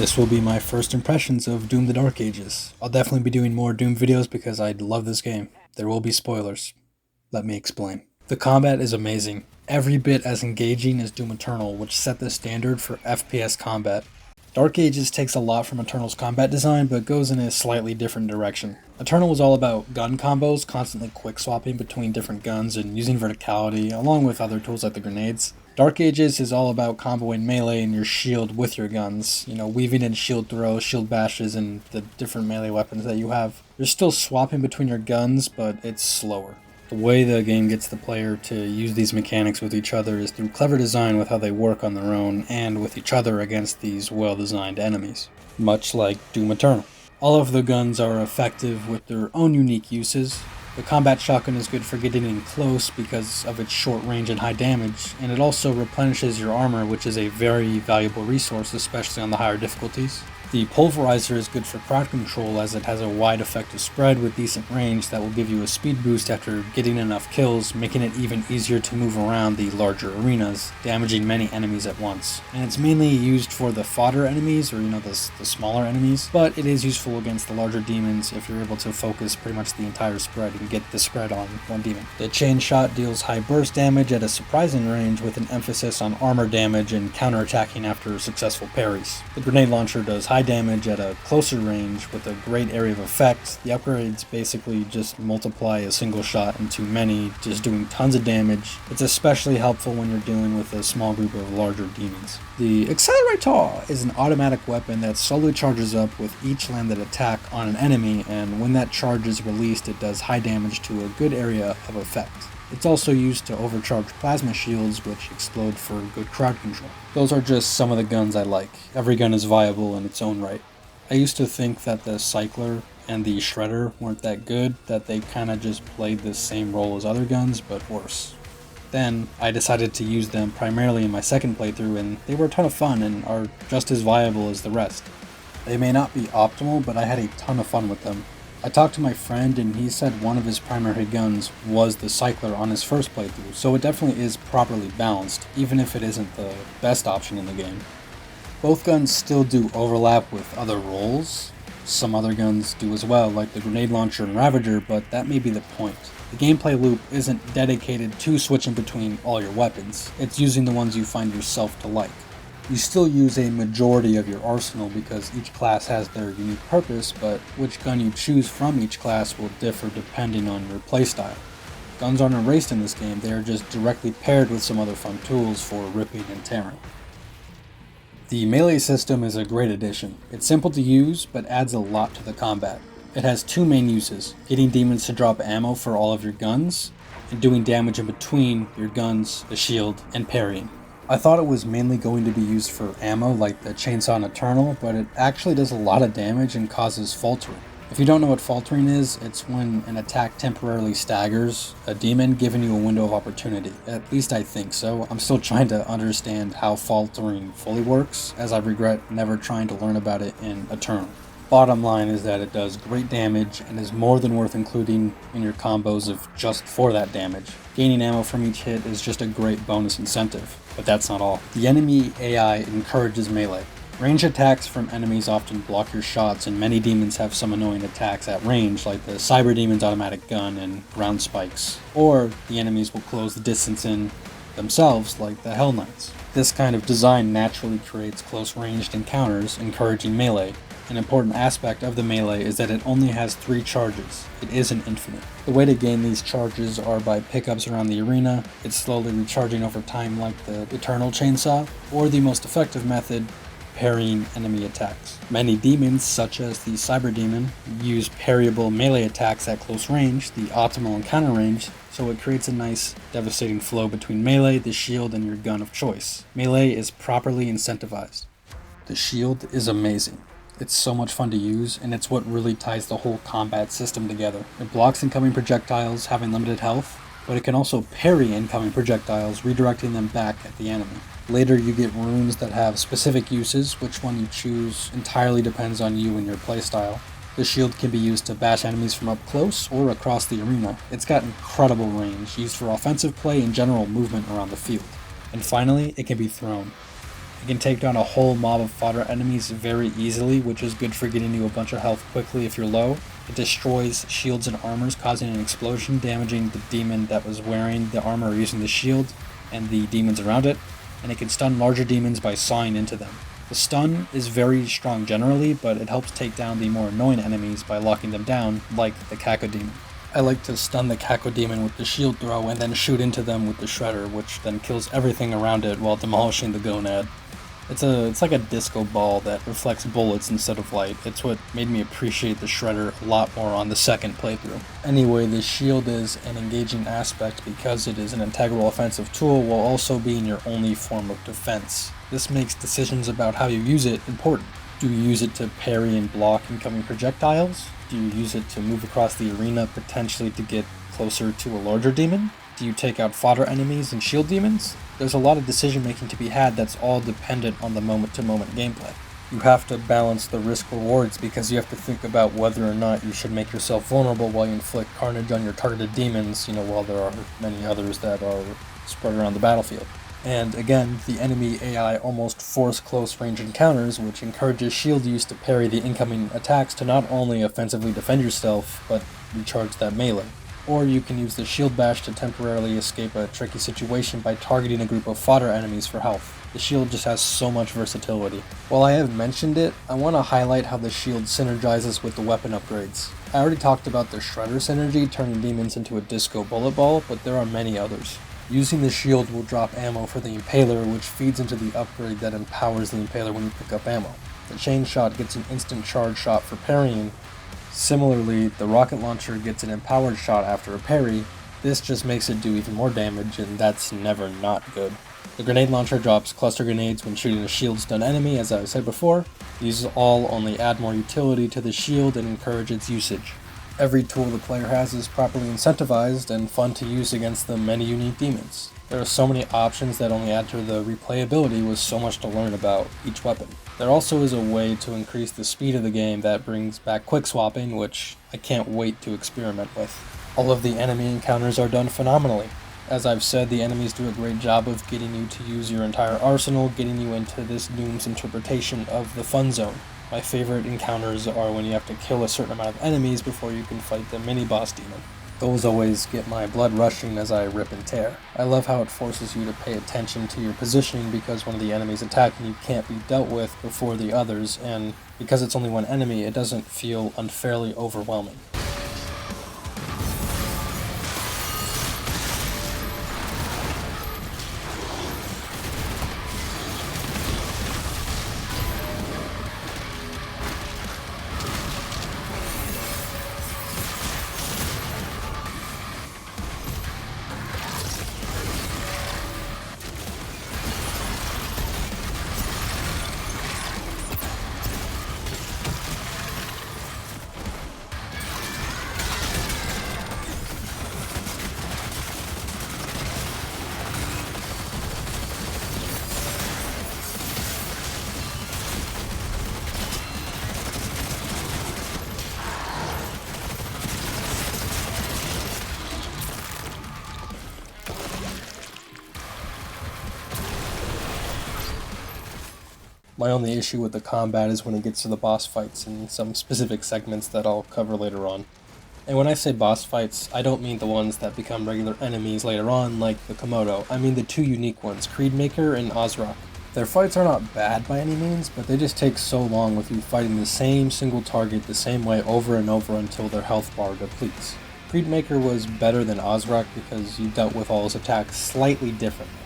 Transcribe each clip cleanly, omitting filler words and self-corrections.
This will be my first impressions of Doom the Dark Ages. I'll definitely be doing more Doom videos because I love this game. There will be spoilers. Let me explain. The combat is amazing, every bit as engaging as Doom Eternal, which set the standard for FPS combat. Dark Ages takes a lot from Eternal's combat design, but goes in a slightly different direction. Eternal was all about gun combos, constantly quick swapping between different guns and using verticality, along with other tools like the grenades. Dark Ages is all about comboing melee and your shield with your guns, weaving in shield throws, shield bashes, and the different melee weapons that you have. You're still swapping between your guns, but it's slower. The way the game gets the player to use these mechanics with each other is through clever design with how they work on their own and with each other against these well-designed enemies, much like Doom Eternal. All of the guns are effective with their own unique uses. The combat shotgun is good for getting in close because of its short range and high damage, and it also replenishes your armor, which is a very valuable resource, especially on the higher difficulties. The pulverizer is good for crowd control as it has a wide effective spread with decent range that will give you a speed boost after getting enough kills, making it even easier to move around the larger arenas, damaging many enemies at once. And it's mainly used for the fodder enemies, or the smaller enemies, but it is useful against the larger demons if you're able to focus pretty much the entire spread and get the spread on one demon. The chain shot deals high burst damage at a surprising range with an emphasis on armor damage and counterattacking after successful parries. The grenade launcher does high damage at a closer range with a great area of effect. The upgrades basically just multiply a single shot into many, just doing tons of damage. It's especially helpful when you're dealing with a small group of larger demons. The Accelerator is an automatic weapon that slowly charges up with each landed attack on an enemy, and when that charge is released it does high damage to a good area of effect. It's also used to overcharge plasma shields, which explode for good crowd control. Those are just some of the guns I like. Every gun is viable in its own right. I used to think that the Cycler and the Shredder weren't that good, that they kinda just played the same role as other guns, but worse. Then, I decided to use them primarily in my second playthrough, and they were a ton of fun and are just as viable as the rest. They may not be optimal, but I had a ton of fun with them. I talked to my friend and he said one of his primary guns was the Cycler on his first playthrough, so it definitely is properly balanced, even if it isn't the best option in the game. Both guns still do overlap with other roles. Some other guns do as well, like the grenade launcher and Ravager, but that may be the point. The gameplay loop isn't dedicated to switching between all your weapons, it's using the ones you find yourself to like. You still use a majority of your arsenal because each class has their unique purpose, but which gun you choose from each class will differ depending on your playstyle. Guns aren't erased in this game, they are just directly paired with some other fun tools for ripping and tearing. The melee system is a great addition. It's simple to use, but adds a lot to the combat. It has two main uses, getting demons to drop ammo for all of your guns, and doing damage in between your guns, the shield, and parrying. I thought it was mainly going to be used for ammo like the Chainsaw in Eternal, but it actually does a lot of damage and causes faltering. If you don't know what faltering is, it's when an attack temporarily staggers a demon, giving you a window of opportunity. At least I think so. I'm still trying to understand how faltering fully works, as I regret never trying to learn about it in Eternal. Bottom line is that it does great damage and is more than worth including in your combos of just for that damage. Gaining ammo from each hit is just a great bonus incentive, but that's not all. The enemy AI encourages melee. Range attacks from enemies often block your shots, and many demons have some annoying attacks at range, like the Cyber Demon's automatic gun and ground spikes. Or the enemies will close the distance in themselves, like the Hell Knights. This kind of design naturally creates close-ranged encounters, encouraging melee. An important aspect of the melee is that it only has 3 charges. It isn't infinite. The way to gain these charges are by pickups around the arena, it's slowly recharging over time like the Eternal Chainsaw, or the most effective method, parrying enemy attacks. Many demons, such as the Cyber Demon, use parryable melee attacks at close range, the optimal encounter range, so it creates a nice, devastating flow between melee, the shield, and your gun of choice. Melee is properly incentivized. The shield is amazing. It's so much fun to use, and it's what really ties the whole combat system together. It blocks incoming projectiles, having limited health, but it can also parry incoming projectiles, redirecting them back at the enemy. Later you get runes that have specific uses. Which one you choose entirely depends on you and your playstyle. The shield can be used to bash enemies from up close or across the arena. It's got incredible range, used for offensive play and general movement around the field. And finally, it can be thrown. It can take down a whole mob of fodder enemies very easily, which is good for getting you a bunch of health quickly if you're low. It destroys shields and armors, causing an explosion, damaging the demon that was wearing the armor or using the shield, and the demons around it, and it can stun larger demons by sawing into them. The stun is very strong generally, but it helps take down the more annoying enemies by locking them down, like the Cacodemon. I like to stun the Cacodemon with the shield throw and then shoot into them with the Shredder, which then kills everything around it while demolishing the Gonad. It's like a disco ball that reflects bullets instead of light. It's what made me appreciate the Shredder a lot more on the second playthrough. Anyway, the shield is an engaging aspect because it is an integral offensive tool while also being your only form of defense. This makes decisions about how you use it important. Do you use it to parry and block incoming projectiles? Do you use it to move across the arena potentially to get closer to a larger demon? Do you take out fodder enemies and shield demons? There's a lot of decision making to be had that's all dependent on the moment-to-moment gameplay. You have to balance the risk-rewards because you have to think about whether or not you should make yourself vulnerable while you inflict carnage on your targeted demons, while there are many others that are spread around the battlefield. And again, the enemy AI almost force close-range encounters, which encourages shield use to parry the incoming attacks to not only offensively defend yourself, but recharge that melee. Or you can use the shield bash to temporarily escape a tricky situation by targeting a group of fodder enemies for health. The shield just has so much versatility. While I have mentioned it, I want to highlight how the shield synergizes with the weapon upgrades. I already talked about the Shredder synergy turning demons into a disco bullet ball, but there are many others. Using the shield will drop ammo for the Impaler, which feeds into the upgrade that empowers the Impaler when you pick up ammo. The chain shot gets an instant charge shot for parrying. Similarly, the rocket launcher gets an empowered shot after a parry. This just makes it do even more damage, and that's never not good. The grenade launcher drops cluster grenades when shooting a shield stun enemy, as I said before. These all only add more utility to the shield and encourage its usage. Every tool the player has is properly incentivized and fun to use against the many unique demons. There are so many options that only add to the replayability with so much to learn about each weapon. There also is a way to increase the speed of the game that brings back quick swapping, which I can't wait to experiment with. All of the enemy encounters are done phenomenally. As I've said, the enemies do a great job of getting you to use your entire arsenal, getting you into this Doom's interpretation of the fun zone. My favorite encounters are when you have to kill a certain amount of enemies before you can fight the mini-boss demon. Those always get my blood rushing as I rip and tear. I love how it forces you to pay attention to your positioning because one of the enemies attacking you can't be dealt with before the others, and because it's only one enemy, it doesn't feel unfairly overwhelming. My only issue with the combat is when it gets to the boss fights and some specific segments that I'll cover later on. And when I say boss fights, I don't mean the ones that become regular enemies later on like the Komodo. I mean the two unique ones, Creedmaker and Ozrock. Their fights are not bad by any means, but they just take so long with you fighting the same single target the same way over and over until their health bar depletes. Creedmaker was better than Ozrock because you dealt with all his attacks slightly differently,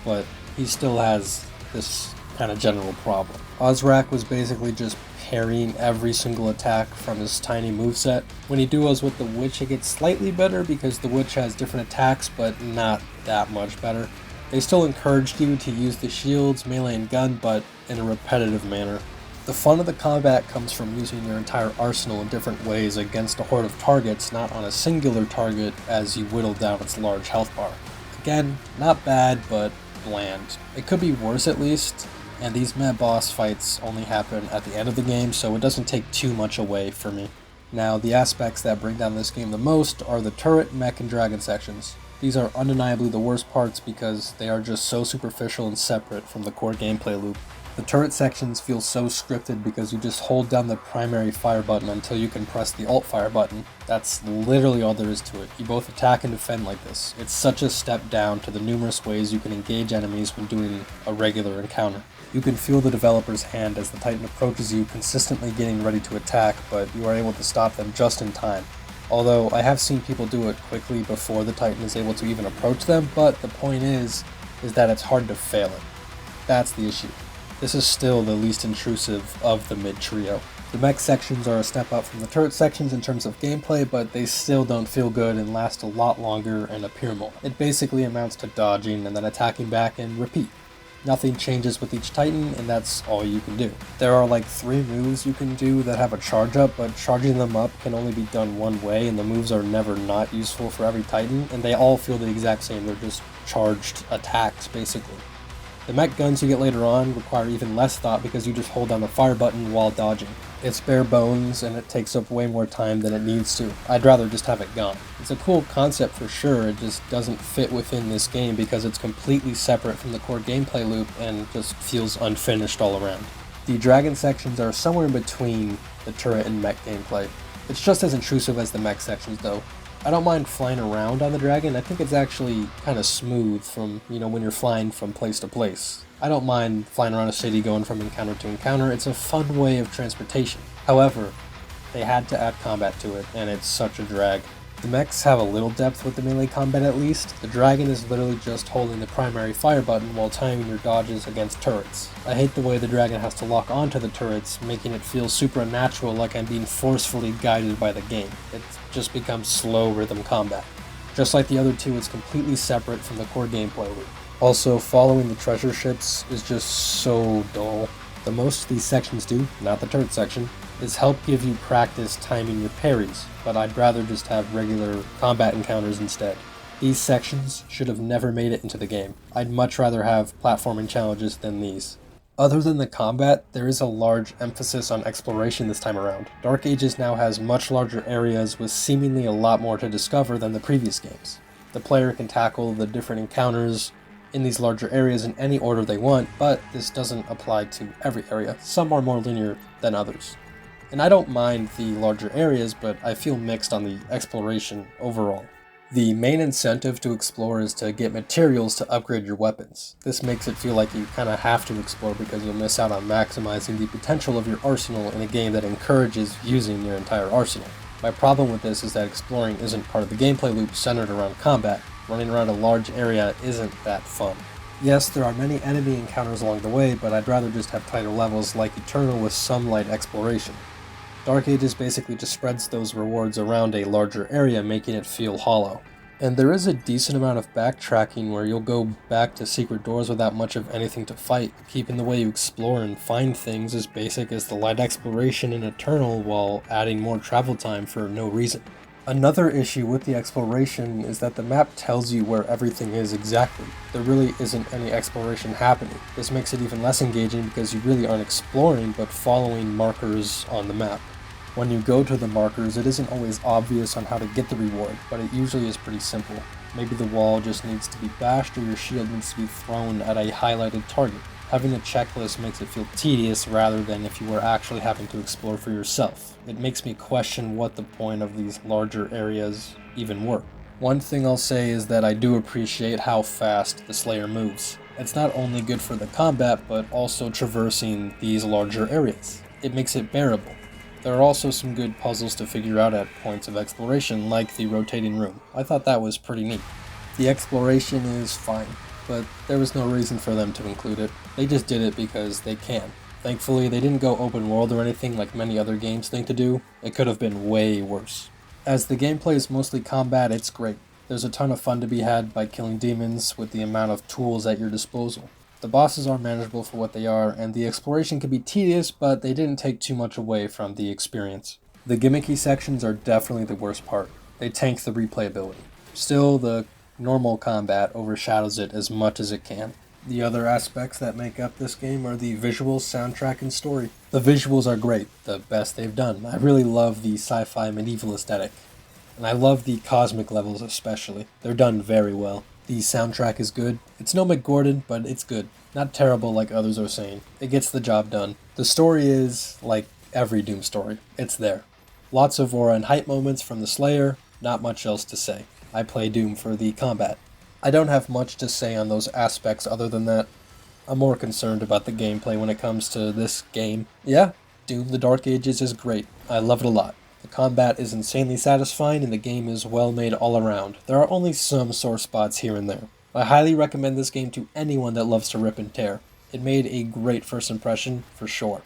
but he still has this kind of general problem. Ozrock was basically just parrying every single attack from his tiny moveset. When he duos with the Witch, it gets slightly better because the Witch has different attacks, but not that much better. They still encouraged you to use the shields, melee, and gun, but in a repetitive manner. The fun of the combat comes from using your entire arsenal in different ways against a horde of targets, not on a singular target as you whittle down its large health bar. Again, not bad, but bland. It could be worse at least, and these meh boss fights only happen at the end of the game, so it doesn't take too much away for me. Now, the aspects that bring down this game the most are the turret, mech, and dragon sections. These are undeniably the worst parts because they are just so superficial and separate from the core gameplay loop. The turret sections feel so scripted because you just hold down the primary fire button until you can press the alt fire button. That's literally all there is to it. You both attack and defend like this. It's such a step down to the numerous ways you can engage enemies when doing a regular encounter. You can feel the developer's hand as the Titan approaches you, consistently getting ready to attack, but you are able to stop them just in time. Although I have seen people do it quickly before the Titan is able to even approach them, but the point is that it's hard to fail it. That's the issue. This is still the least intrusive of the mid-trio. The mech sections are a step up from the turret sections in terms of gameplay, but they still don't feel good and last a lot longer and appear more. It basically amounts to dodging and then attacking back and repeat. Nothing changes with each Titan, and that's all you can do. There are like 3 moves you can do that have a charge up, but charging them up can only be done one way, and the moves are never not useful for every Titan, and they all feel the exact same. They're just charged attacks, basically. The mech guns you get later on require even less thought because you just hold down the fire button while dodging. It's bare bones and it takes up way more time than it needs to. I'd rather just have it gone. It's a cool concept for sure, it just doesn't fit within this game because it's completely separate from the core gameplay loop and just feels unfinished all around. The dragon sections are somewhere in between the turret and mech gameplay. It's just as intrusive as the mech sections though. I don't mind flying around on the dragon. I think it's actually kind of smooth from, when you're flying from place to place. I don't mind flying around a city going from encounter to encounter. It's a fun way of transportation. However, they had to add combat to it, and it's such a drag. The mechs have a little depth with the melee combat at least. The dragon is literally just holding the primary fire button while timing your dodges against turrets. I hate the way the dragon has to lock onto the turrets, making it feel super unnatural, like I'm being forcefully guided by the game. It just becomes slow rhythm combat. Just like the other two, it's completely separate from the core gameplay loop. Also, following the treasure ships is just so dull. The most these sections do, not the turret section, is help give you practice timing your parries, but I'd rather just have regular combat encounters instead. These sections should have never made it into the game. I'd much rather have platforming challenges than these. Other than the combat, there is a large emphasis on exploration this time around. Dark Ages now has much larger areas with seemingly a lot more to discover than the previous games. The player can tackle the different encounters in these larger areas in any order they want, but this doesn't apply to every area. Some are more linear than others. And I don't mind the larger areas, but I feel mixed on the exploration overall. The main incentive to explore is to get materials to upgrade your weapons. This makes it feel like you kind of have to explore because you'll miss out on maximizing the potential of your arsenal in a game that encourages using your entire arsenal. My problem with this is that exploring isn't part of the gameplay loop centered around combat. Running around a large area isn't that fun. Yes, there are many enemy encounters along the way, but I'd rather just have tighter levels like Eternal with some light exploration. Dark Ages basically just spreads those rewards around a larger area, making it feel hollow. And there is a decent amount of backtracking where you'll go back to secret doors without much of anything to fight, keeping the way you explore and find things as basic as the light exploration in Eternal while adding more travel time for no reason. Another issue with the exploration is that the map tells you where everything is exactly. There really isn't any exploration happening. This makes it even less engaging because you really aren't exploring but following markers on the map. When you go to the markers, it isn't always obvious on how to get the reward, but it usually is pretty simple. Maybe the wall just needs to be bashed or your shield needs to be thrown at a highlighted target. Having a checklist makes it feel tedious rather than if you were actually having to explore for yourself. It makes me question what the point of these larger areas even were. One thing I'll say is that I do appreciate how fast the Slayer moves. It's not only good for the combat, but also traversing these larger areas. It makes it bearable. There are also some good puzzles to figure out at points of exploration, like the rotating room. I thought that was pretty neat. The exploration is fine, but there was no reason for them to include it. They just did it because they can. Thankfully, they didn't go open world or anything like many other games think to do. It could have been way worse. As the gameplay is mostly combat, it's great. There's a ton of fun to be had by killing demons with the amount of tools at your disposal. The bosses are manageable for what they are, and the exploration can be tedious, but they didn't take too much away from the experience. The gimmicky sections are definitely the worst part. They tank the replayability. Still, the normal combat overshadows it as much as it can. The other aspects that make up this game are the visuals, soundtrack, and story. The visuals are great, the best they've done. I really love the sci-fi medieval aesthetic. and I love the cosmic levels especially. They're done very well. The soundtrack is good. It's no McGordon, but it's good. Not terrible like others are saying. It gets the job done. The story is like every Doom story. It's there. Lots of aura and hype moments from the Slayer, not much else to say. I play Doom for the combat. I don't have much to say on those aspects other than that. I'm more concerned about the gameplay when it comes to this game. Yeah, Doom the Dark Ages is great. I love it a lot. The combat is insanely satisfying and the game is well made all around. There are only some sore spots here and there. I highly recommend this game to anyone that loves to rip and tear. It made a great first impression, for sure.